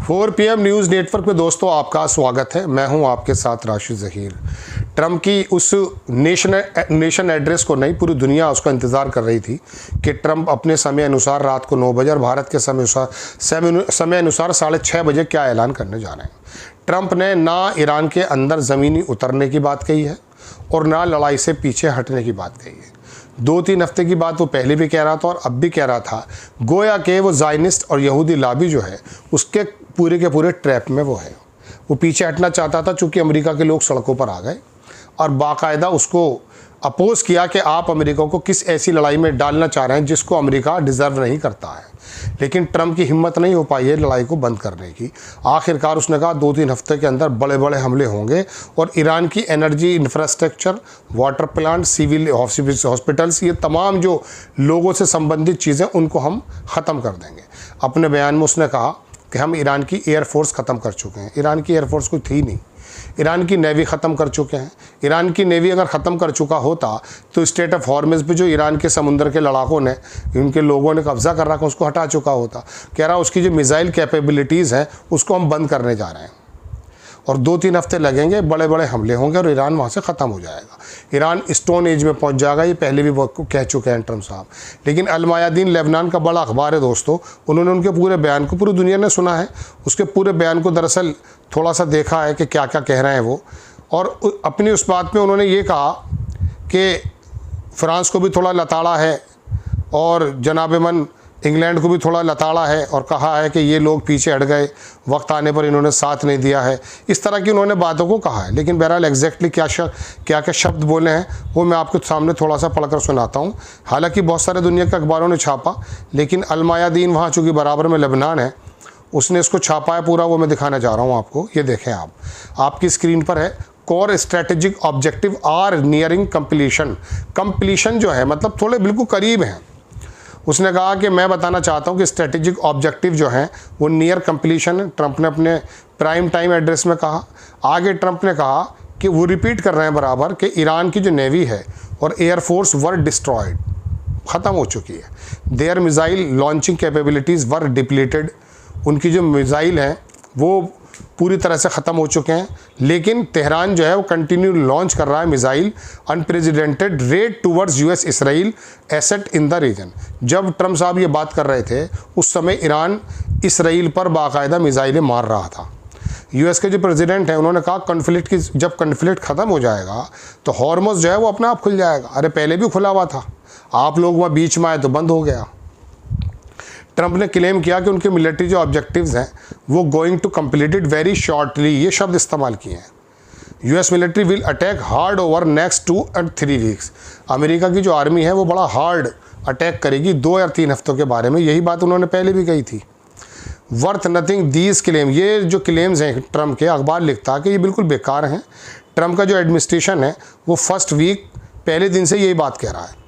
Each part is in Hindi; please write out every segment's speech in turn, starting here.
4 PM न्यूज़ नेटवर्क पे दोस्तों आपका स्वागत है। मैं हूं आपके साथ राशिद ज़हीर। ट्रंप की उस नेशन एड्रेस को नहीं, पूरी दुनिया उसका इंतज़ार कर रही थी कि ट्रंप अपने समय अनुसार रात को 9 बजे और भारत के समय अनुसार 6:30 बजे क्या ऐलान करने जा रहे हैं। ट्रंप ने ना ईरान के अंदर ज़मीनी उतरने की बात कही है और ना लड़ाई से पीछे हटने की बात कही है। 2-3 हफ्ते की बात वो पहले भी कह रहा था और अब भी कह रहा था। गोया के वो ज़ायनिस्ट और यहूदी लॉबी जो है उसके पूरे के पूरे ट्रैप में वो है। वो पीछे हटना चाहता था, चूँकि अमेरिका के लोग सड़कों पर आ गए और बाकायदा उसको अपोज़ किया कि आप अमेरिका को किस ऐसी लड़ाई में डालना चाह रहे हैं जिसको अमेरिका डिज़र्व नहीं करता है। लेकिन ट्रंप की हिम्मत नहीं हो पाई है लड़ाई को बंद करने की। आखिरकार उसने कहा 2-3 हफ्ते के अंदर बड़े बड़े हमले होंगे और ईरान की energy infrastructure, water plant, civil hospitals, ये तमाम जो लोगों से संबंधित चीज़ें उनको हम ख़त्म कर देंगे। अपने बयान में उसने कहा कि हम ईरान की एयरफोर्स ख़त्म कर चुके हैं। ईरान की एयरफोर्स कोई थी नहीं। ईरान की नेवी ख़त्म कर चुके हैं। ईरान की नेवी अगर ख़त्म कर चुका होता तो स्टेट ऑफ हॉर्मुज़ पे जो ईरान के समुंदर के लड़ाकों ने, उनके लोगों ने कब्ज़ा कर रखा, उसको हटा चुका होता। कह रहा उसकी जो मिसाइल कैपेबिलिटीज़ हैं उसको हम बंद करने जा रहे हैं और 2-3 हफ्ते लगेंगे, बड़े बड़े हमले होंगे और ईरान वहाँ से ख़त्म हो जाएगा। ईरान स्टोन एज में पहुँच जाएगा। ये पहले भी वो कह चुके हैं ट्रंप साहब। लेकिन अल मयादीन लेबनान का बड़ा अखबार है दोस्तों, उन्होंने उनके पूरे बयान को, पूरी दुनिया ने सुना है, उसके पूरे बयान को दरअसल थोड़ा सा देखा है कि क्या क्या कह रहे हैं वो। और अपनी उस बात में उन्होंने ये कहा कि फ्रांस को भी थोड़ा लताड़ा है और जनाब-ए-मन इंग्लैंड को भी थोड़ा लताड़ा है और कहा है कि ये लोग पीछे हट गए, वक्त आने पर इन्होंने साथ नहीं दिया है। इस तरह की उन्होंने बातों को कहा है। लेकिन बहरहाल एग्जैक्टली क्या क्या शब्द बोले हैं वो मैं आपके सामने थोड़ा सा पढ़कर सुनाता हूँ। हालांकि बहुत सारे दुनिया के अखबारों ने छापा, लेकिन अल मयादीन वहाँ चूँकि बराबर में लेबनान है, उसने इसको छापा है पूरा। वो मैं दिखाना चाह रहा हूँ आपको। ये देखें आप, आपकी स्क्रीन पर है। Core strategic objective are nearing completion जो है मतलब थोड़े बिल्कुल करीब हैं। उसने कहा कि मैं बताना चाहता हूं कि स्ट्रेटेजिक ऑब्जेक्टिव जो हैं वो नियर कंप्लीशन है। ट्रंप ने अपने प्राइम टाइम एड्रेस में कहा। आगे ट्रंप ने कहा कि वो रिपीट कर रहे हैं बराबर कि ईरान की जो नेवी है और एयरफोर्स वर डिस्ट्रॉयड, ख़त्म हो चुकी है। Their missile launching capabilities were depleted, उनकी जो मिसाइल हैं वो पूरी तरह से ख़त्म हो चुके हैं। लेकिन तेहरान जो है वो कंटिन्यू लॉन्च कर रहा है missile unprecedented raid towards US Israel asset in the region. जब ट्रंप साहब ये बात कर रहे थे उस समय ईरान इसराइल पर बाकायदा मिसाइलें मार रहा था। यूएस के जो प्रेसिडेंट हैं उन्होंने कहा जब कन्फ्लिक्ट ख़त्म हो जाएगा तो हॉर्मुज़ जो है वो अपने आप खुल जाएगा। अरे पहले भी खुला हुआ था, आप लोग वहाँ बीच में आए तो बंद हो गया। ट्रंप ने क्लेम किया कि उनके मिलिट्री जो ऑब्जेक्टिव्स हैं वो going to complete it very shortly, ये शब्द इस्तेमाल किए हैं। US military will attack hard over next 2 और 3 वीक्स। अमेरिका की जो आर्मी है वो बड़ा हार्ड अटैक करेगी 2 या 3 हफ्तों के बारे में। यही बात उन्होंने पहले भी कही थी। वर्थ नथिंग दीज क्लेम, ये जो क्लेम्स हैं ट्रंप के, अखबार लिखता कि ये बिल्कुल बेकार हैं। ट्रंप का जो एडमिनिस्ट्रेशन है वो फर्स्ट वीक पहले दिन से यही बात कह रहा है।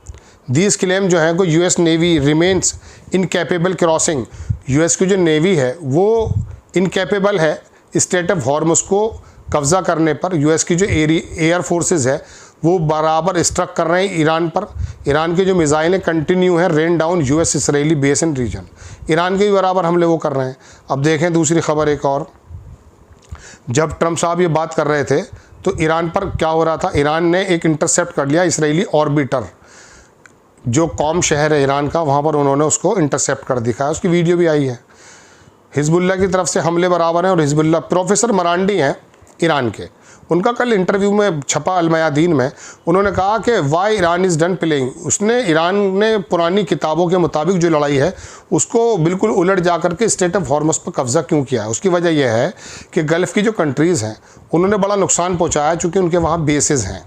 दीज क्लेम जो है को US navy remains incapable crossing, US की जो नेवी है वो इनकैपेबल है स्टेट ऑफ हॉर्मुज़ को कब्ज़ा करने पर। यूएस की जो एयर फोर्सेस है वो बराबर स्ट्रक कर रहे हैं ईरान पर। ईरान के जो मिसाइलें कंटिन्यू हैं rain down US Israeli base in region. Iran के भी बराबर हमले वो कर रहे हैं। अब देखें दूसरी खबर एक और। जब ट्रंप साहब ये बात कर रहे थे तो ईरान पर क्या हो रहा था, ईरान ने एक इंटरसेप्ट कर लिया इसराइली ऑर्बिटर, जो कॉम शहर है ईरान का, वहाँ पर उन्होंने उसको इंटरसेप्ट कर दिखाया। उसकी वीडियो भी आई है। हिजबुल्ला की तरफ से हमले बराबर हैं और हिजबुल्ला, प्रोफेसर मरांडी हैं ईरान के, उनका कल इंटरव्यू में छपा अल मयादीन में, उन्होंने कहा कि why Iran is done playing. उसने, ईरान ने पुरानी किताबों के मुताबिक जो लड़ाई है उसको बिल्कुल उलट जा करके स्टेट ऑफ हॉर्मुज़ पर कब्ज़ा क्यों किया है। उसकी वजह यह है कि गल्फ़ की जो कंट्रीज़ हैं उन्होंने बड़ा नुकसान पहुँचाया चूँकि उनके वहाँ बेसेस हैं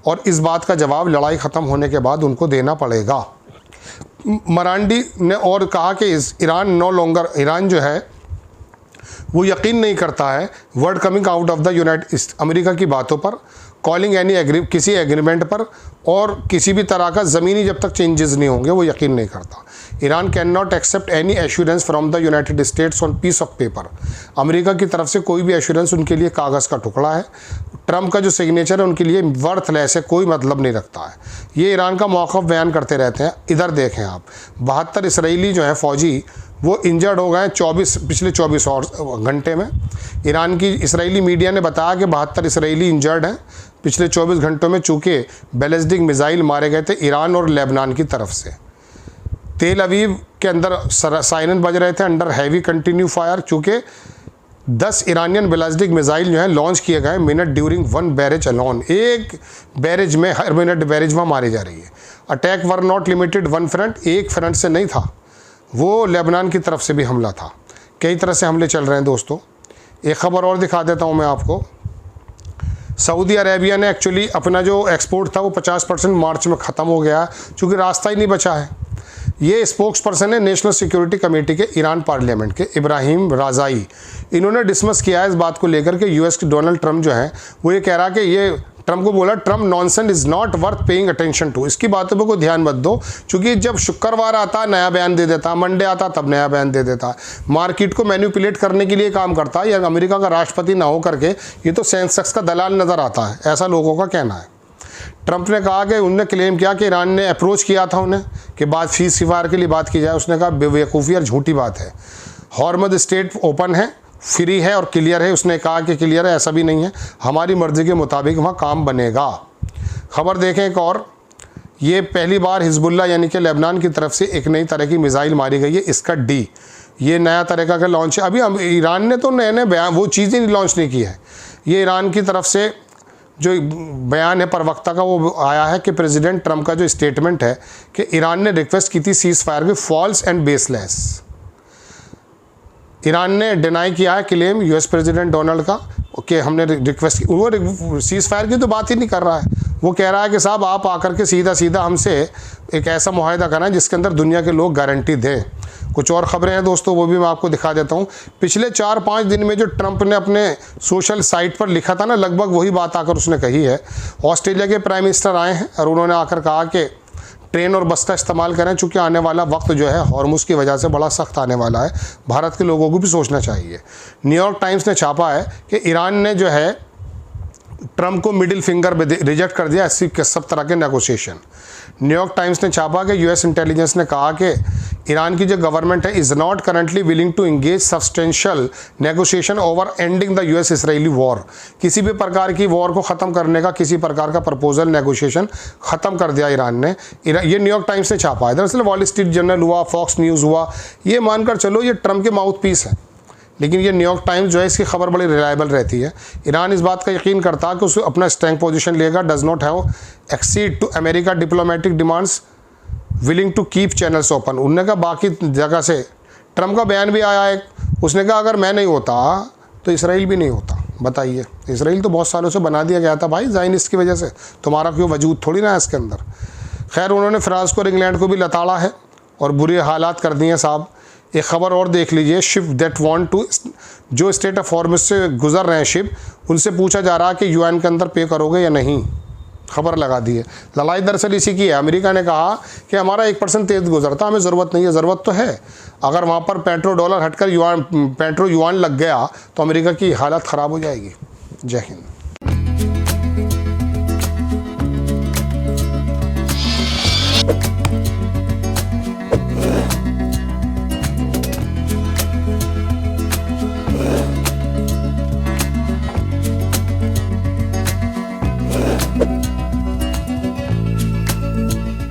और इस बात का जवाब लड़ाई ख़त्म होने के बाद उनको देना पड़ेगा। मरांडी ने और कहा कि ईरान नो लॉन्गर, ईरान जो है वो यकीन नहीं करता है word coming out of the United America की बातों पर, कॉलिंग एनी किसी एग्रीमेंट पर, और किसी भी तरह का ज़मीनी जब तक चेंजेस नहीं होंगे वो यकीन नहीं करता। Iran can not accept any assurance from the United States on piece of paper. America की तरफ से कोई भी एश्योरेंस उनके लिए कागज़ का टुकड़ा है। ट्रंप का जो सिग्नेचर है उनके लिए वर्थलेस है, कोई मतलब नहीं रखता है। ये ईरान का मौक़िफ़ बयान करते रहते हैं। इधर देखें आप, 72 इसराइली जो हैं फ़ौजी वो इंजर्ड हो गए 24 पिछले 24 और घंटे में। ईरान की इसराइली मीडिया ने बताया कि 72 इसराइली इंजर्ड हैं पिछले 24 घंटों में, चूँकि बैलिस्टिक मिसाइल मारे गए थे ईरान और लेबनान की तरफ से। तेल अवीव के अंदर साइरन बज रहे थे अंडर हैवी कंटिन्यू फायर, चूँकि 10 ईरानियन बैलिस्टिक मिसाइल जो है लॉन्च किए गए मिनट ड्यूरिंग 1 बैरेज अलोन। एक बैरेज में हर मिनट बैरेज वहाँ मारी जा रही है। Attack were not limited one front, एक फ्रंट से नहीं था, वो लेबनान की तरफ से भी हमला था। कई तरह से हमले चल रहे हैं दोस्तों। एक ख़बर और दिखा देता हूँ मैं आपको। सऊदी अरेबिया ने एक्चुअली अपना जो एक्सपोर्ट था वो 50% मार्च में ख़त्म हो गया, चूँकि रास्ता ही नहीं बचा है। ये स्पोक्स पर्सन है नेशनल सिक्योरिटी कमेटी के ईरान पार्लियामेंट के, इब्राहिम राजाई। इन्होंने डिसमस किया है इस बात को लेकर के यूएस के डोनाल्ड ट्रम्प जो है वो ये कह रहा कि ये ट्रम्प को बोला Trump nonsense is not worth paying attention to. इसकी बातों पर कोई ध्यान मत दो, क्योंकि जब शुक्रवार आता नया बयान दे देता, मंडे आता तब नया बयान दे देता, मार्केट को मैनिपुलेट करने के लिए काम करता है। या अमेरिका का राष्ट्रपति ना हो करके ये तो सेंसेक्स का दलाल नज़र आता है, ऐसा लोगों का कहना है। ट्रंप ने कहा कि उनने क्लेम किया कि ईरान ने अप्रोच किया था उन्हें कि बाद फीस सिफार के लिए बात की जाए। उसने कहा बेवकूफ़ी और झूठी बात है। हॉर्मज़ स्ट्रेट ओपन है, फ्री है और क्लियर है। उसने कहा कि क्लियर है, ऐसा भी नहीं है, हमारी मर्ज़ी के मुताबिक वहाँ काम बनेगा। खबर देखें एक और, ये पहली बार हिजबुल्लाह यानी कि लेबनान की तरफ से एक नई तरह की मिसाइल मारी गई है, इसका डी। ये नया तरीका का लॉन्च है। अभी ईरान ने तो नए नए बयान वो चीज़ें लॉन्च नहीं की है। ये ईरान की तरफ से जो बयान है प्रवक्ता का वो आया है कि प्रेसिडेंट ट्रंप का जो स्टेटमेंट है कि ईरान ने रिक्वेस्ट की थी सीज़ फायर की, फॉल्स एंड बेसलेस। ईरान ने डिनाई किया है क्लेम यूएस प्रेसिडेंट डोनाल्ड का कि हमने रिक्वेस्ट की। वो सीज़ फायर की तो बात ही नहीं कर रहा है। वो कह रहा है कि साहब आप आकर के सीधा सीधा हमसे एक ऐसा मुआहदा कराएं जिसके अंदर दुनिया के लोग गारंटी दें। कुछ और ख़बरें हैं दोस्तों, वो भी मैं आपको दिखा देता हूँ। पिछले 4-5 दिन में जो ट्रंप ने अपने सोशल साइट पर लिखा था ना, लगभग वही बात आकर उसने कही है। ऑस्ट्रेलिया के प्राइम मिनिस्टर आए हैं और उन्होंने आकर कहा कि ट्रेन और बस का इस्तेमाल करें, चूँकि आने वाला वक्त जो है हॉर्मुज़ की वजह से बड़ा सख्त आने वाला है। भारत के लोगों को भी सोचना चाहिए। न्यूयॉर्क टाइम्स ने छापा है कि ईरान ने जो है ट्रंप को मिडिल फिंगर रिजेक्ट कर दिया ऐसी सब तरह के नेगोशिएशन। न्यूयॉर्क टाइम्स ने छापा कि यूएस इंटेलिजेंस ने कहा कि ईरान की जो गवर्नमेंट है is not currently willing to engage substantial negotiation over ending the US Israeli war. किसी भी प्रकार की वॉर को ख़त्म करने का किसी प्रकार का प्रपोजल नेगोशिएशन ख़त्म कर दिया ईरान ने। ये न्यूयॉर्क टाइम्स ने छापा है। दरअसल वॉल स्ट्रीट जर्नल हुआ, फॉक्स न्यूज़ हुआ, ये मानकर चलो ये ट्रंप के माउथ पीस है, लेकिन ये न्यूयॉर्क टाइम्स जो है इसकी खबर बड़ी रिलायबल रहती है। ईरान इस बात का यकीन करता है कि उसे अपना स्ट्रॉन्ग पोजीशन लेगा, does not have exceed to America diplomatic demands, willing to keep channels open. उन्होंने कहा बाकी जगह से ट्रंप का बयान भी आया है, उसने कहा अगर मैं नहीं होता तो इसराइल भी नहीं होता। बताइए, इसराइल तो बहुत सालों से बना दिया गया था भाई ज़ायनिस्ट की वजह से, तुम्हारा कोई वजूद थोड़ी ना है इसके अंदर। खैर उन्होंने फ्रांस को और इंग्लैंड को भी लताड़ा है और बुरे हालात कर दिए हैं साहब। एक ख़बर और देख लीजिए, शिप दैट वांट टू, जो स्टेट ऑफ हॉर्मुज़ से गुजर रहे हैं शिप, उनसे पूछा जा रहा है कि यूएन के अंदर पे करोगे या नहीं। खबर लगा दी है। लड़ाई दरअसल इसी की है। अमेरिका ने कहा कि हमारा 1% तेज़ गुजरता, हमें ज़रूरत नहीं है। ज़रूरत तो है, अगर वहाँ पर पेट्रो डॉलर हटकर पेट्रो युआन लग गया तो अमेरिका की हालत ख़राब हो जाएगी। जय हिंद।